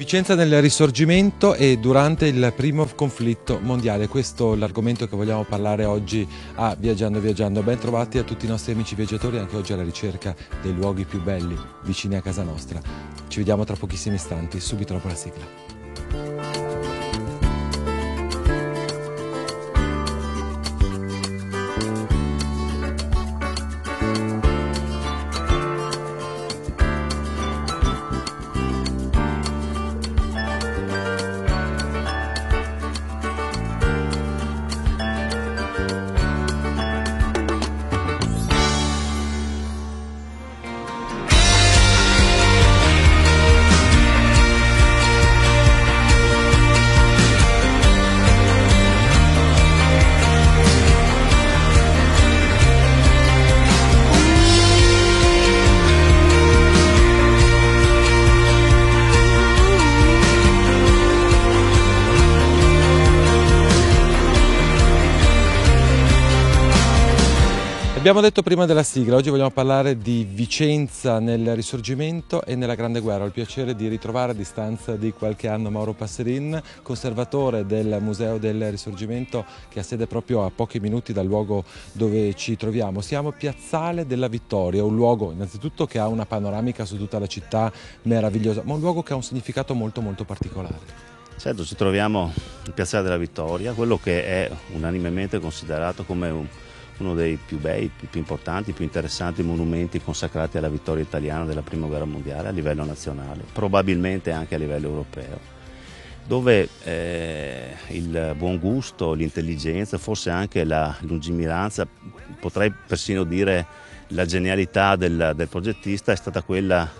Vicenza nel Risorgimento e durante il primo conflitto mondiale. Questo è l'argomento che vogliamo parlare oggi a Viaggiando Viaggiando. Ben trovati a tutti i nostri amici viaggiatori, anche oggi alla ricerca dei luoghi più belli vicini a casa nostra. Ci vediamo tra pochissimi istanti, subito dopo la sigla. Abbiamo detto prima della sigla, oggi vogliamo parlare di Vicenza nel Risorgimento e nella Grande Guerra. Ho il piacere di ritrovare a distanza di qualche anno Mauro Passerin, conservatore del Museo del Risorgimento, che ha sede proprio a pochi minuti dal luogo dove ci troviamo. Siamo Piazzale della Vittoria, un luogo innanzitutto che ha una panoramica su tutta la città meravigliosa, ma un luogo che ha un significato molto particolare. Certo, ci troviamo in Piazzale della Vittoria, quello che è unanimemente considerato come uno dei più bei, più importanti, più interessanti monumenti consacrati alla vittoria italiana della Prima Guerra Mondiale a livello nazionale, probabilmente anche a livello europeo, dove il buon gusto, l'intelligenza, forse anche la lungimiranza, potrei persino dire la genialità del progettista è stata quella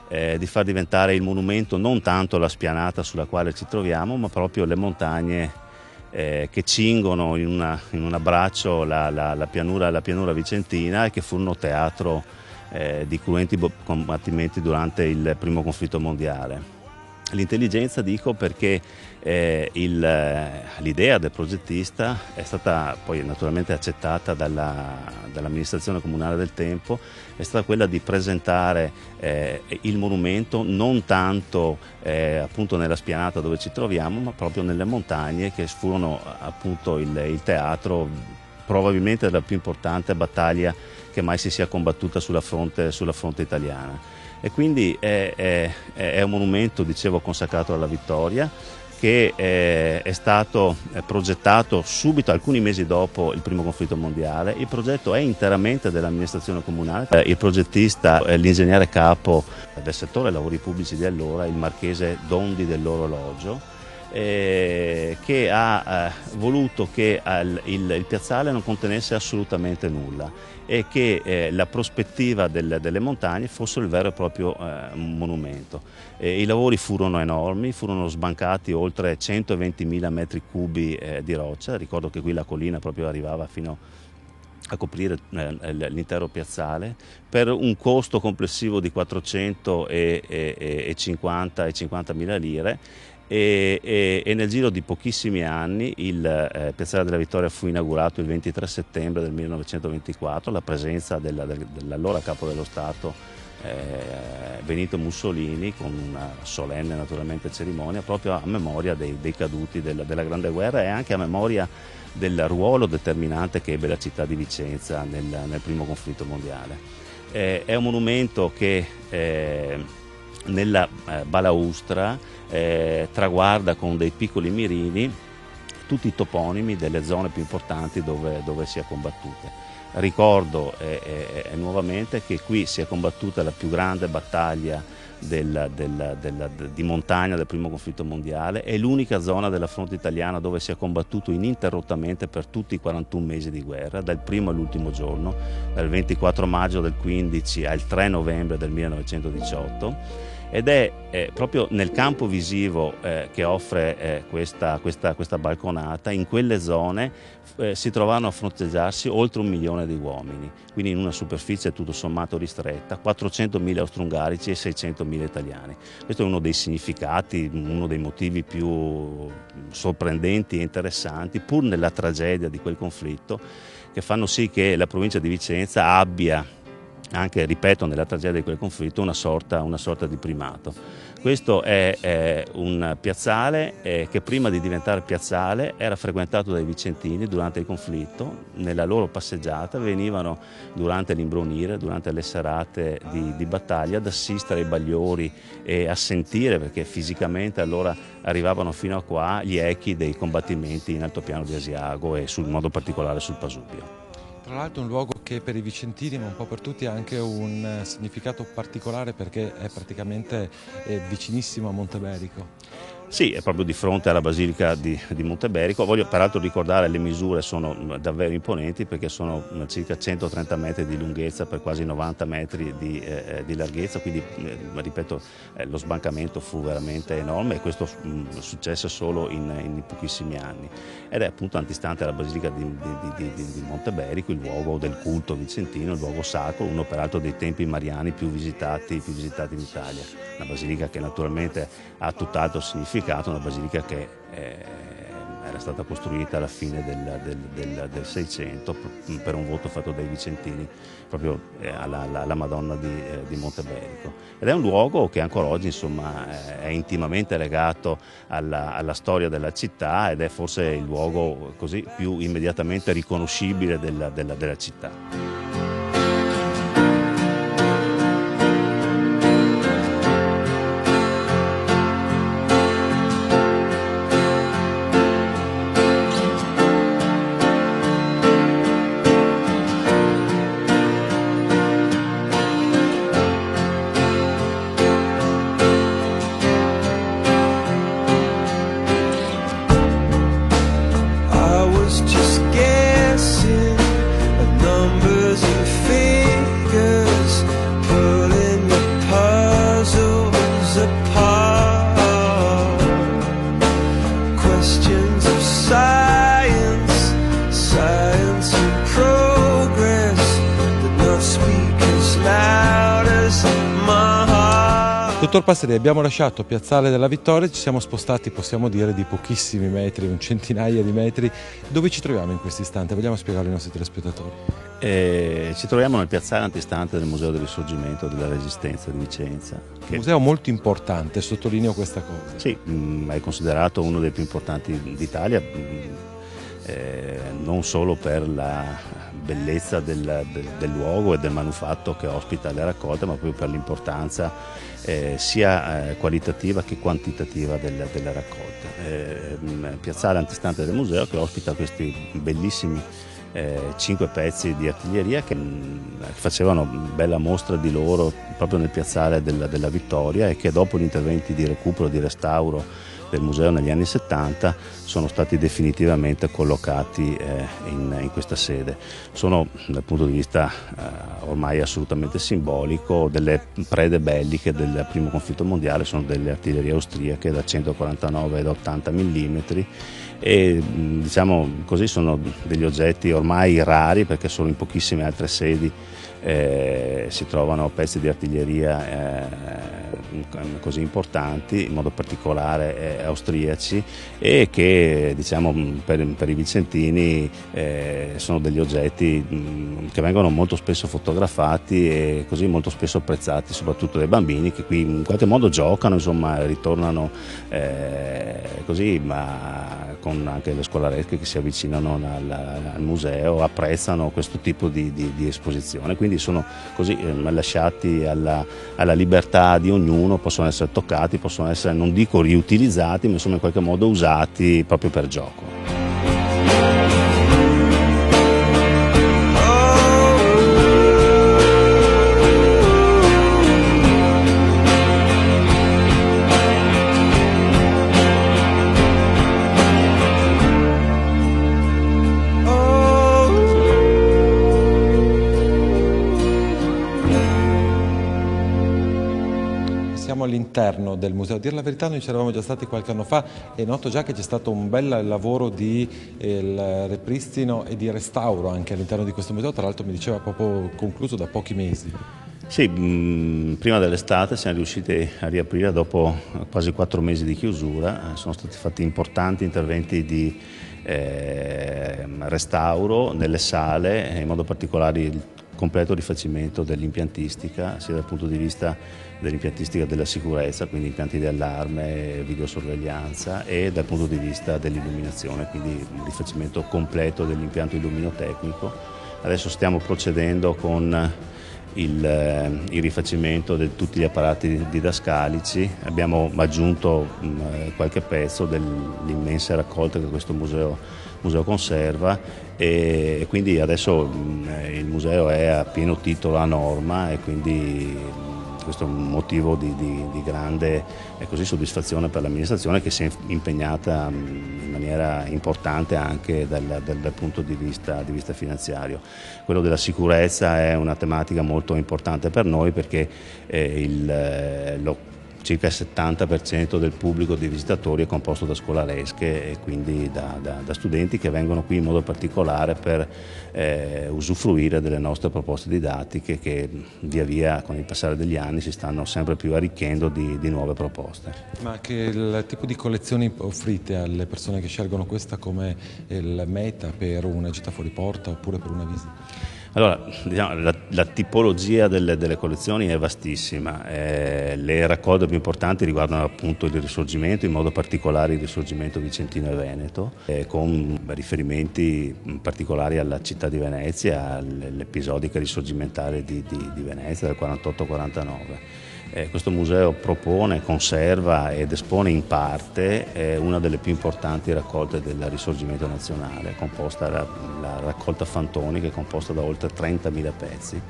di far diventare il monumento non tanto la spianata sulla quale ci troviamo, ma proprio le montagne che cingono in un abbraccio la pianura vicentina e che furono teatro di cruenti combattimenti durante il primo conflitto mondiale. L'intelligenza dico perché l'idea del progettista è stata poi naturalmente accettata dall'amministrazione comunale del tempo, è stata quella di presentare il monumento non tanto appunto nella spianata dove ci troviamo, ma proprio nelle montagne che furono appunto il teatro probabilmente della più importante battaglia che mai si sia combattuta sulla fronte italiana. E quindi è un monumento, dicevo, consacrato alla vittoria, che è stato progettato subito, alcuni mesi dopo il primo conflitto mondiale. Il progetto è interamente dell'amministrazione comunale. Il progettista è l'ingegnere capo del settore lavori pubblici di allora, il marchese Dondi dell'Orologio, che ha voluto che il piazzale non contenesse assolutamente nulla e che la prospettiva delle montagne fosse il vero e proprio monumento. I lavori furono enormi, furono sbancati oltre 120.000 metri cubi di roccia. Ricordo che qui la collina proprio arrivava fino a coprire l'intero piazzale, per un costo complessivo di 450.000 lire. E nel giro di pochissimi anni il Piazzale della Vittoria fu inaugurato il 23 settembre del 1924, la presenza dell'allora capo dello Stato Benito Mussolini, con una solenne naturalmente cerimonia proprio a memoria dei caduti della Grande Guerra e anche a memoria del ruolo determinante che ebbe la città di Vicenza nel primo conflitto mondiale. È un monumento che nella balaustra traguarda con dei piccoli mirini tutti i toponimi delle zone più importanti dove si è combattute. Ricordo nuovamente che qui si è combattuta la più grande battaglia di montagna del primo conflitto mondiale, è l'unica zona della fronte italiana dove si è combattuto ininterrottamente per tutti i 41 mesi di guerra, dal primo all'ultimo giorno, dal 24 maggio del 15 al 3 novembre del 1918. Ed è proprio nel campo visivo che offre questa balconata, in quelle zone si trovarono a fronteggiarsi oltre 1 milione di uomini, quindi in una superficie tutto sommato ristretta, 400.000 austro-ungarici e 600.000 italiani. Questo è uno dei significati, uno dei motivi più sorprendenti e interessanti, pur nella tragedia di quel conflitto, che fanno sì che la provincia di Vicenza abbia anche, ripeto, nella tragedia di quel conflitto una sorta di primato. Questo è un piazzale che prima di diventare piazzale era frequentato dai vicentini durante il conflitto. Nella loro passeggiata venivano, durante l'imbronire, durante le serate di battaglia, ad assistere ai bagliori e a sentire, perché fisicamente allora arrivavano fino a qua, gli echi dei combattimenti in altopiano di Asiago e in modo particolare sul Pasubio. Tra l'altro un luogo che per i vicentini, ma un po' per tutti, ha anche un significato particolare perché è praticamente vicinissimo a Monteberico. Sì, è proprio di fronte alla Basilica di Monteberico. Voglio peraltro ricordare, le misure sono davvero imponenti perché sono circa 130 metri di lunghezza per quasi 90 metri di larghezza, quindi ripeto, lo sbancamento fu veramente enorme e questo successe solo in pochissimi anni. Ed è appunto antistante alla Basilica di Monteberico, il luogo del culto vicentino, il luogo sacro, uno peraltro dei templi mariani più visitati in Italia. Una basilica che naturalmente ha tutt'altro significato, una basilica che era stata costruita alla fine del 600 per un voto fatto dai vicentini proprio alla Madonna di Monteberico. Ed è un luogo che ancora oggi, insomma, è intimamente legato alla storia della città ed è forse il luogo così più immediatamente riconoscibile della città. Dottor Passeri, abbiamo lasciato Piazzale della Vittoria, ci siamo spostati, possiamo dire, di pochissimi metri, un centinaia di metri. Dove ci troviamo in questo istante? Vogliamo spiegarlo ai nostri telespettatori? Ci troviamo nel piazzale antistante del Museo del Risorgimento della Resistenza di Vicenza. Un museo molto importante, sottolineo questa cosa. Sì, è considerato uno dei più importanti d'Italia, non solo per la bellezza del luogo e del manufatto che ospita le raccolte, ma proprio per l'importanza sia qualitativa che quantitativa delle raccolte. Piazzale antistante del museo che ospita questi bellissimi 5 pezzi di artiglieria che facevano bella mostra di loro proprio nel piazzale della Vittoria e che dopo gli interventi di recupero e di restauro del museo negli anni 70 sono stati definitivamente collocati in questa sede. Sono, dal punto di vista ormai assolutamente simbolico, delle prede belliche del primo conflitto mondiale, sono delle artiglierie austriache da 149 ed 80 mm e diciamo così sono degli oggetti ormai rari perché solo in pochissime altre sedi si trovano pezzi di artiglieria così importanti, in modo particolare austriaci, e che diciamo per i vicentini sono degli oggetti che vengono molto spesso fotografati e così molto spesso apprezzati soprattutto dai bambini che qui in qualche modo giocano, insomma ritornano così, ma con anche le scolaresche che si avvicinano al museo apprezzano questo tipo di esposizione, quindi sono così lasciati alla libertà di ognuno, possono essere toccati, possono essere, non dico riutilizzati, ma insomma in qualche modo usati proprio per gioco. All'interno del museo, a dire la verità noi ci eravamo già stati qualche anno fa e noto già che c'è stato un bel lavoro di ripristino e di restauro anche all'interno di questo museo, tra l'altro mi diceva proprio concluso da pochi mesi. Sì, prima dell'estate siamo riusciti a riaprire dopo quasi 4 mesi di chiusura, sono stati fatti importanti interventi di restauro nelle sale, in modo particolare completo rifacimento dell'impiantistica, sia dal punto di vista dell'impiantistica della sicurezza, quindi impianti di allarme, videosorveglianza, e dal punto di vista dell'illuminazione, quindi il rifacimento completo dell'impianto illuminotecnico. Adesso stiamo procedendo con il rifacimento di tutti gli apparati didascalici. Abbiamo aggiunto qualche pezzo dell'immensa raccolta che questo museo conserva, e quindi adesso il museo è a pieno titolo a norma, e quindi questo è un motivo di grande soddisfazione per l'amministrazione, che si è impegnata in maniera importante anche dal punto di vista finanziario. Quello della sicurezza è una tematica molto importante per noi, perché circa il 70% del pubblico dei visitatori è composto da scolaresche, e quindi da studenti che vengono qui in modo particolare per usufruire delle nostre proposte didattiche, che via via con il passare degli anni si stanno sempre più arricchendo di nuove proposte. Ma che il tipo di collezioni offrite alle persone che scelgono questa come il meta per una gita fuori porta oppure per una visita? Allora, diciamo, la tipologia delle collezioni è vastissima. Le raccolte più importanti riguardano appunto il Risorgimento, in modo particolare il Risorgimento vicentino e veneto, con riferimenti particolari alla città di Venezia, all'episodica risorgimentale di Venezia del 48-49. Questo museo propone, conserva ed espone in parte una delle più importanti raccolte del Risorgimento nazionale, composta la raccolta Fantoni, che è composta da oltre 30.000 pezzi,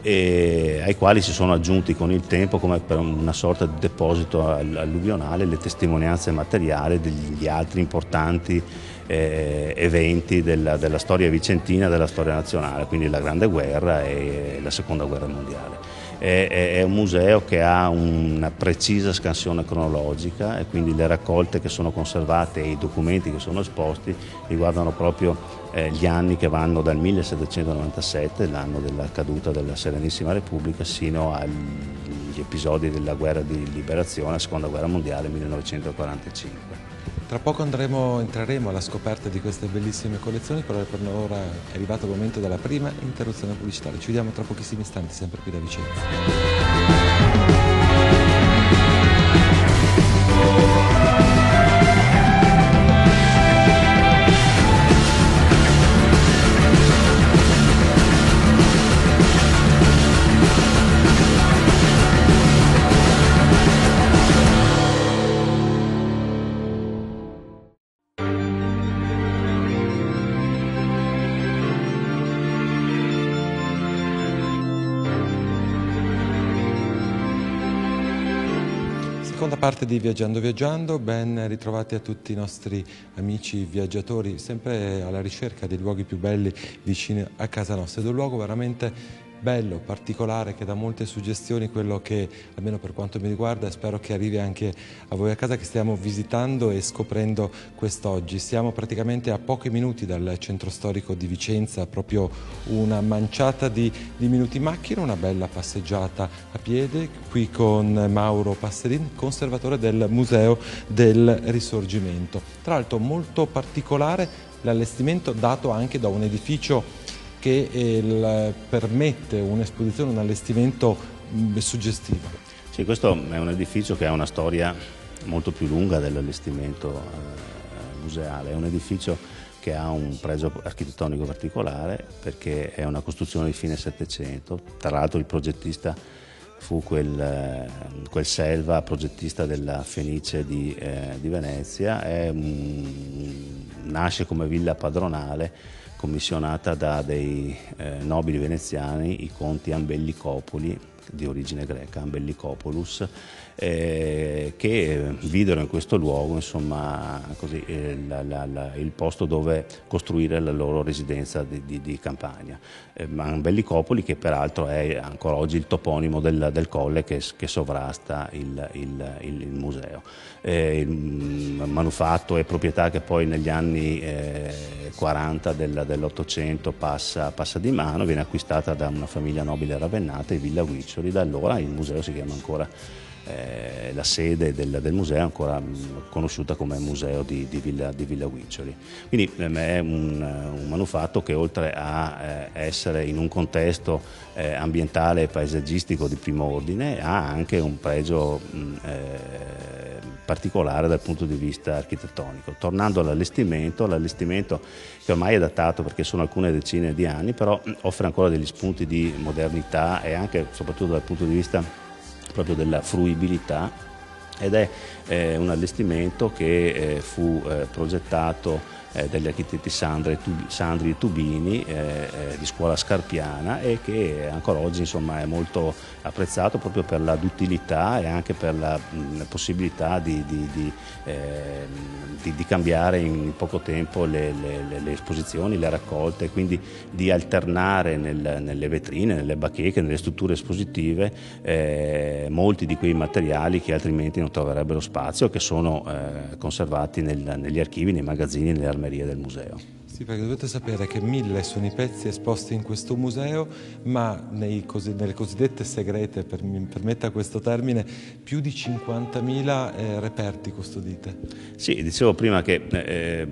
e ai quali si sono aggiunti con il tempo, come per una sorta di deposito alluvionale, le testimonianze materiali degli altri importanti eventi della storia vicentina e della storia nazionale, quindi la Grande Guerra e la Seconda Guerra Mondiale. È un museo che ha una precisa scansione cronologica, e quindi le raccolte che sono conservate e i documenti che sono esposti riguardano proprio gli anni che vanno dal 1797, l'anno della caduta della Serenissima Repubblica, sino agli episodi della guerra di liberazione, la Seconda Guerra Mondiale, 1945. Tra poco entreremo alla scoperta di queste bellissime collezioni, però per ora è arrivato il momento della prima interruzione pubblicitaria. Ci vediamo tra pochissimi istanti, sempre qui da Vicenza. Seconda parte di Viaggiando, ben ritrovati a tutti i nostri amici viaggiatori, sempre alla ricerca dei luoghi più belli vicini a casa nostra, ed è un luogo veramente bello, particolare, che dà molte suggestioni, quello che, almeno per quanto mi riguarda, e spero che arrivi anche a voi a casa, che stiamo visitando e scoprendo quest'oggi. Siamo praticamente a pochi minuti dal centro storico di Vicenza, proprio una manciata di minuti in macchina, una bella passeggiata a piede, qui con Mauro Passerin, conservatore del Museo del Risorgimento. Tra l'altro molto particolare l'allestimento dato anche da un edificio che permette un'esposizione, un allestimento suggestivo. Sì, questo è un edificio che ha una storia molto più lunga dell'allestimento museale. È un edificio che ha un pregio architettonico particolare, perché è una costruzione di fine Settecento. Tra l'altro il progettista fu quel Selva, progettista della Fenice di Venezia. Nasce come villa padronale, commissionata da dei nobili veneziani, i conti Ambellicopoli, di origine greca, Ambellicopoulos, che videro in questo luogo, insomma, così, il posto dove costruire la loro residenza di campagna. Ambellicopoli, che peraltro è ancora oggi il toponimo del colle che sovrasta il museo. Il manufatto e proprietà che poi negli anni 40 dell'Ottocento passa di mano, viene acquistata da una famiglia nobile ravennata, i Villa Guiccioli. Da allora il museo si chiama ancora la sede del museo è ancora conosciuta come Museo di Villa Guiccioli. Quindi è un manufatto che, oltre a essere in un contesto ambientale e paesaggistico di primo ordine, ha anche un pregio particolare dal punto di vista architettonico. Tornando all'allestimento che ormai è datato perché sono alcune decine di anni, però offre ancora degli spunti di modernità e anche soprattutto dal punto di vista proprio della fruibilità, ed è un allestimento che fu progettato dagli architetti Sandri e Tubini di scuola scarpiana, e che ancora oggi insomma è molto apprezzato proprio per la duttilità e anche per la possibilità di cambiare in poco tempo le esposizioni, le raccolte, quindi di alternare nelle vetrine, nelle bacheche, nelle strutture espositive molti di quei materiali che altrimenti non troverebbero spazio, che sono conservati negli archivi, nei magazzini, nelle armerie del museo. Sì, perché dovete sapere che 1000 sono i pezzi esposti in questo museo, ma nelle cosiddette segrete, mi permetta questo termine, più di 50.000 reperti custodite. Sì, dicevo prima che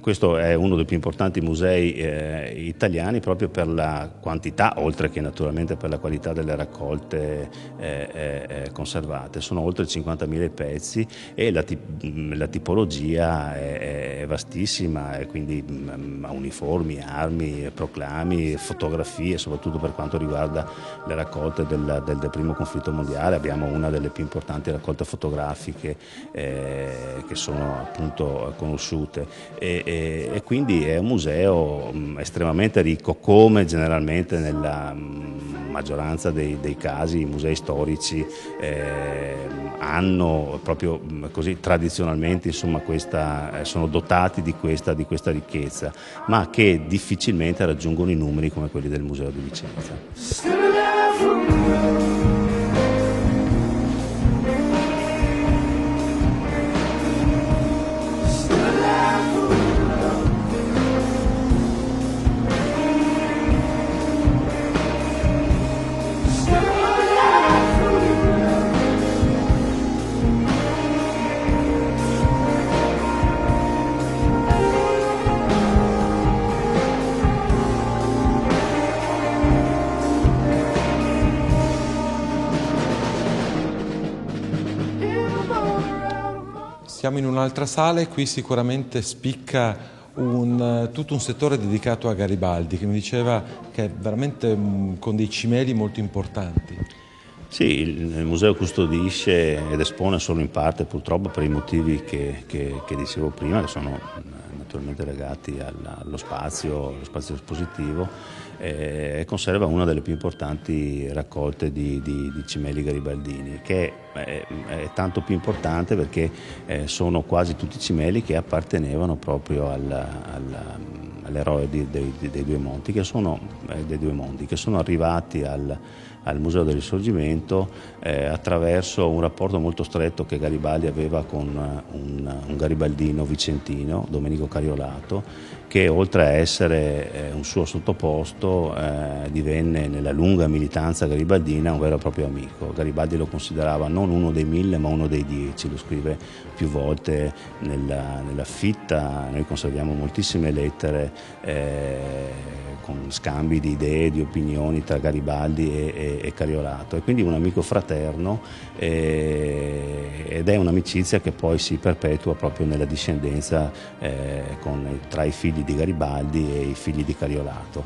questo è uno dei più importanti musei italiani proprio per la quantità, oltre che naturalmente per la qualità delle raccolte conservate. Sono oltre 50.000 i pezzi e la tipologia è vastissima, e quindi uniformi, armi, proclami, fotografie, soprattutto per quanto riguarda le raccolte del primo conflitto mondiale. Abbiamo una delle più importanti raccolte fotografiche che sono appunto conosciute, e quindi è un museo estremamente ricco, come generalmente nella maggioranza dei casi i musei storici hanno proprio così tradizionalmente, insomma, sono dotati di questa ricchezza, ma che difficilmente raggiungono i numeri come quelli del Museo di Vicenza. Siamo in un'altra sala e qui sicuramente spicca tutto un settore dedicato a Garibaldi, che mi diceva che è veramente con dei cimeli molto importanti. Sì, il museo custodisce ed espone solo in parte, purtroppo, per i motivi che dicevo prima, che sono naturalmente legati allo spazio espositivo, e conserva una delle più importanti raccolte di cimeli garibaldini, che è tanto più importante perché sono quasi tutti cimeli che appartenevano proprio all'eroe dei due mondi, che sono arrivati al Museo del Risorgimento attraverso un rapporto molto stretto che Garibaldi aveva con un garibaldino vicentino, Domenico Cariolato, che oltre a essere un suo sottoposto divenne, nella lunga militanza garibaldina, un vero e proprio amico. Garibaldi lo considerava non uno dei 1000 ma uno dei 10, lo scrive più volte nella fitta. Noi conserviamo moltissime lettere con scambi di idee, di opinioni tra Garibaldi e Cariolato, e quindi un amico fraterno, ed è un'amicizia che poi si perpetua proprio nella discendenza tra i figli di Garibaldi e i figli di Cariolato.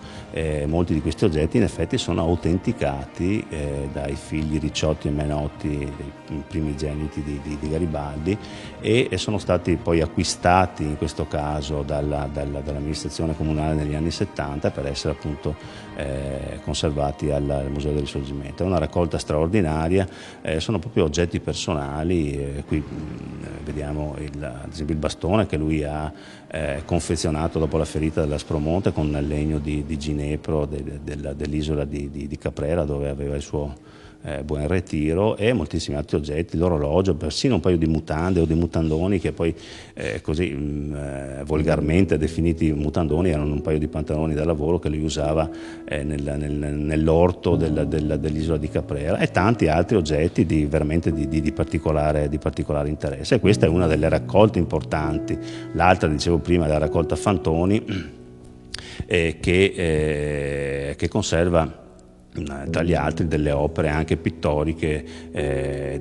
Molti di questi oggetti in effetti sono autenticati dai figli Ricciotti e Menotti, i primigeniti di Garibaldi, e sono stati poi acquistati in questo caso dall'amministrazione comunale negli anni 70 per essere appunto conservati al Museo del Risorgimento. È una raccolta straordinaria, sono proprio oggetti personali. Qui vediamo ad esempio il bastone che lui ha confezionato dopo la ferita dell'Aspromonte con legno di ginepro dell'isola di Caprera, dove aveva il suo Buen Retiro, e moltissimi altri oggetti, l'orologio, persino un paio di mutande o di mutandoni che poi volgarmente definiti mutandoni erano un paio di pantaloni da lavoro che lui usava nell'orto dell'isola di Caprera, e tanti altri oggetti veramente di particolare interesse. E questa è una delle raccolte importanti. L'altra, dicevo prima, è la raccolta Fantoni, che conserva tra gli altri delle opere anche pittoriche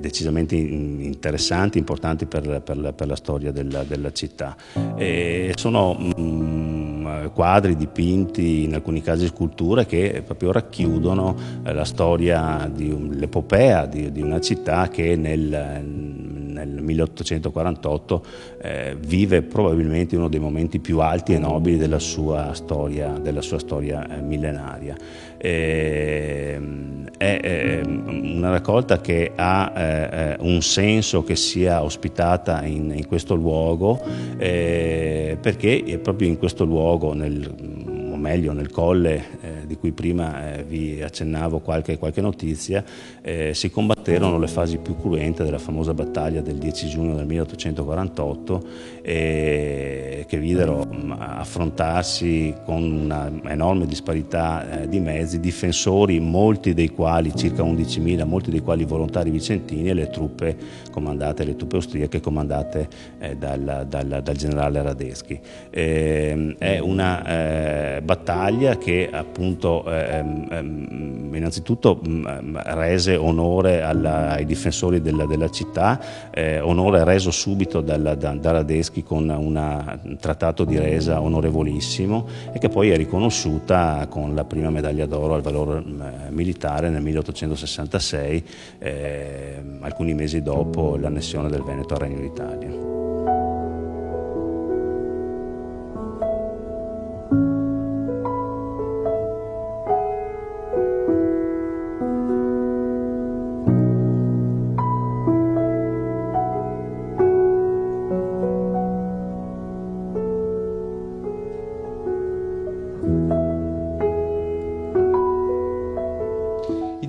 decisamente interessanti, importanti per la storia della città. Sono quadri, dipinti, in alcuni casi sculture, che proprio racchiudono la storia l'epopea di una città che nel 1848 vive probabilmente uno dei momenti più alti e nobili della sua storia millenaria. È una raccolta che ha un senso che sia ospitata in questo luogo, perché è proprio in questo luogo, o meglio nel colle di cui prima vi accennavo qualche notizia, si combatterono le fasi più cruente della famosa battaglia del 10 giugno del 1848, che videro affrontarsi con una enorme disparità di mezzi, difensori, molti dei quali, circa 11.000, molti dei quali volontari vicentini, e le truppe austriache comandate dal generale Radetzky. È una battaglia che appunto innanzitutto rese onore ai difensori della città, onore reso subito da Radetzky con un trattato di resa onorevolissimo, e che poi è riconosciuta con la prima medaglia d'oro al valor militare nel 1866, alcuni mesi dopo l'annessione del Veneto al Regno d'Italia.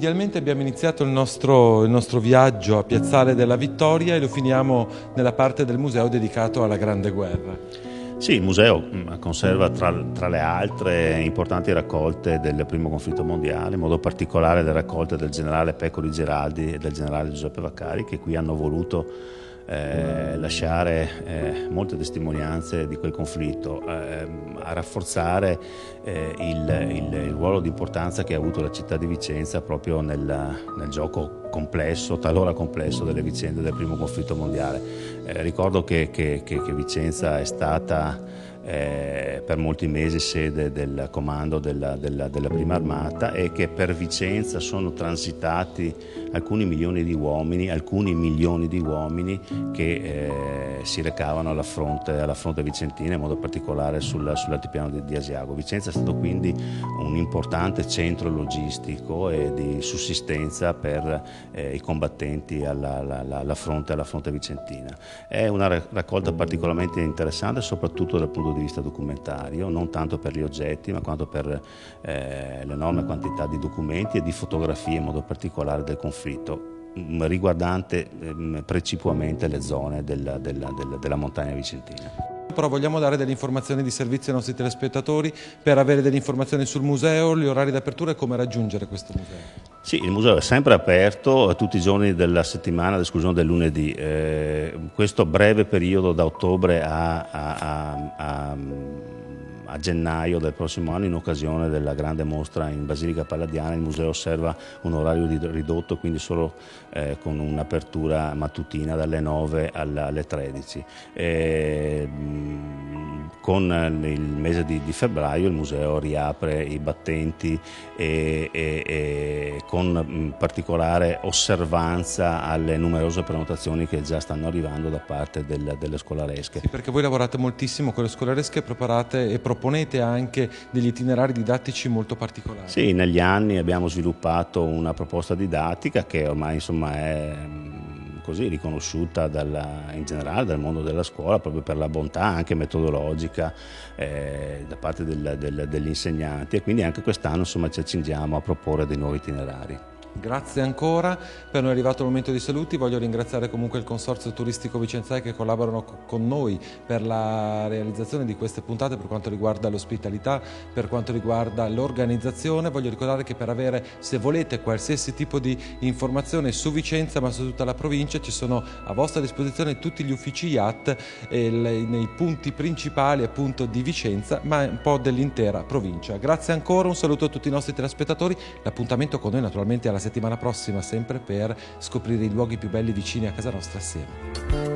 Idealmente abbiamo iniziato il nostro viaggio a Piazzale della Vittoria e lo finiamo nella parte del museo dedicato alla Grande Guerra. Sì, il museo conserva tra le altre importanti raccolte del primo conflitto mondiale, in modo particolare le raccolte del generale Peccori Geraldi e del generale Giuseppe Vaccari, che qui hanno voluto lasciare molte testimonianze di quel conflitto, a rafforzare il ruolo di importanza che ha avuto la città di Vicenza proprio nel gioco complesso, talora complesso, delle vicende del primo conflitto mondiale. Ricordo che Vicenza è stata per molti mesi sede del comando della prima armata, e che per Vicenza sono transitati alcuni milioni di uomini che si recavano alla fronte vicentina, in modo particolare sull'altipiano di Asiago. Vicenza è stato quindi un importante centro logistico e di sussistenza per i combattenti alla fronte vicentina. È una raccolta particolarmente interessante, soprattutto dal punto di vista documentario, non tanto per gli oggetti ma quanto per l'enorme quantità di documenti e di fotografie, in modo particolare del conflitto, riguardante precipuamente le zone della montagna vicentina. Però vogliamo dare delle informazioni di servizio ai nostri telespettatori per avere delle informazioni sul museo, gli orari di apertura e come raggiungere questo museo. Sì, il museo è sempre aperto tutti i giorni della settimana, ad esclusione del lunedì. Questo breve periodo da ottobre a gennaio del prossimo anno, in occasione della grande mostra in Basilica Palladiana, il museo osserva un orario ridotto, quindi solo con un'apertura mattutina dalle 9 alle 13. Con il mese di febbraio il museo riapre i battenti e con particolare osservanza alle numerose prenotazioni che già stanno arrivando da parte delle scolaresche. Sì, perché voi lavorate moltissimo con le scolaresche, preparate e proponete anche degli itinerari didattici molto particolari. Sì, negli anni abbiamo sviluppato una proposta didattica che ormai è così riconosciuta in generale dal mondo della scuola, proprio per la bontà anche metodologica da parte degli insegnanti, e quindi anche quest'anno ci accingiamo a proporre dei nuovi itinerari. Grazie ancora, per noi è arrivato il momento dei saluti, voglio ringraziare comunque il Consorzio Turistico Vicenzai che collaborano con noi per la realizzazione di queste puntate per quanto riguarda l'ospitalità, per quanto riguarda l'organizzazione. Voglio ricordare che per avere, se volete, qualsiasi tipo di informazione su Vicenza ma su tutta la provincia, ci sono a vostra disposizione tutti gli uffici IAT nei punti principali appunto di Vicenza ma un po' dell'intera provincia. Grazie ancora, un saluto a tutti i nostri telespettatori, l'appuntamento con noi naturalmente alla settimana prossima, sempre per scoprire i luoghi più belli vicini a casa nostra assieme.